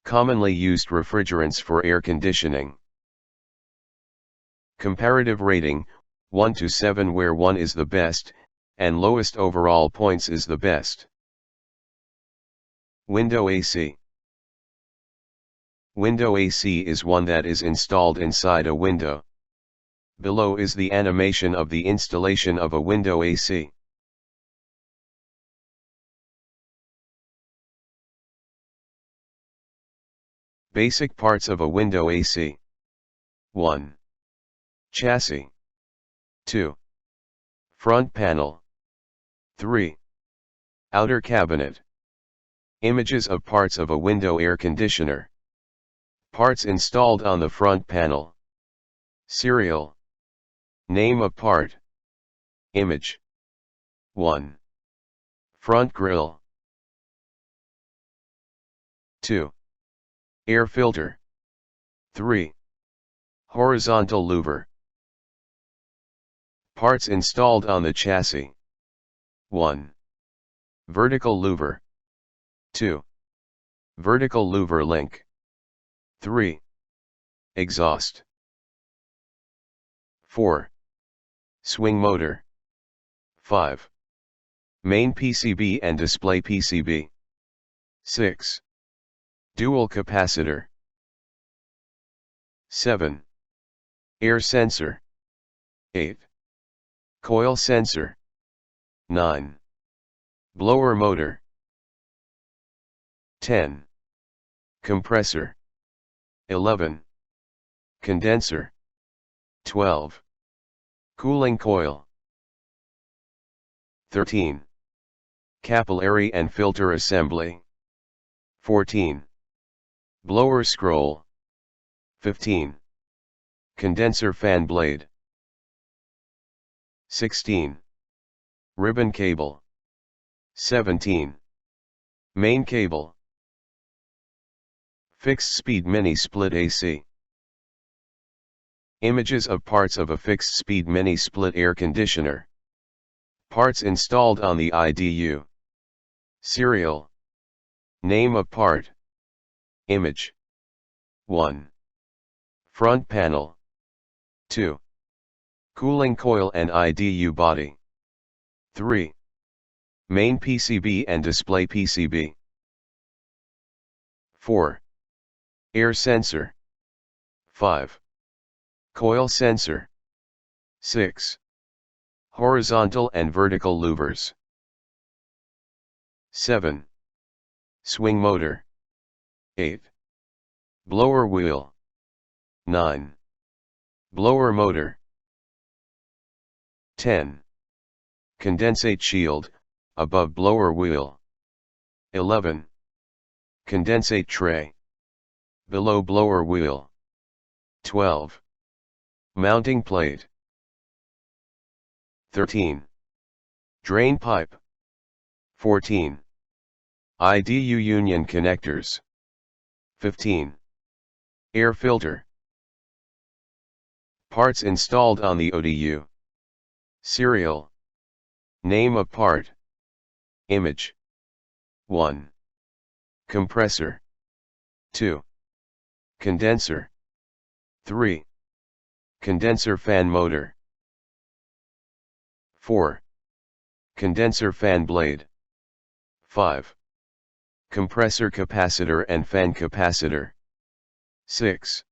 Commonly used refrigerants for air conditioning. Comparative rating, 1 to 7, where 1 is the best, and lowest overall points is the best. Window AC. Window AC is one that is installed inside a window. Below is the animation of the installation of a window AC. Basic parts of a window AC. 1. Chassis. 2. Front panel. 3. Outer cabinet. Images of parts of a window air conditioner. Parts installed on the front panel. Serial. Name of part. Image. 1. Front grille. 2. Air filter. 3. Horizontal louver. Parts installed on the chassis. 1. Vertical louver. 2. Vertical louver link. 3. Exhaust. 4. Swing motor. 5. Main PCB and display PCB. 6. Dual capacitor. 7. Air sensor. 8. Coil sensor. 9. Blower motor. 10. Compressor. 11. Condenser. 12. Cooling coil. 13. Capillary and filter assembly. 14. Blower scroll. 15. Condenser fan blade. 16. Ribbon cable. 17. Main cable. Fixed speed mini split AC. Images of parts of a fixed speed mini split air conditioner. Parts installed on the IDU. Serial. Name of part. Image. 1. Front panel. 2. Cooling coil and IDU body. 3. Main PCB and display PCB. 4. Air sensor. 5. Coil sensor. 6. Horizontal and vertical louvers. 7. Swing motor. 8. Blower wheel. 9. Blower motor. 10. Condensate shield, above blower wheel. 11. Condensate tray. Below blower wheel. 12. Mounting plate. 13. Drain pipe. 14. IDU union connectors. 15. Air filter. Parts installed on the ODU. Serial. Name of part. Image. 1. Compressor. 2. Condenser. 3. Condenser fan motor. 4. Condenser fan blade. 5. Compressor capacitor and fan capacitor. 6.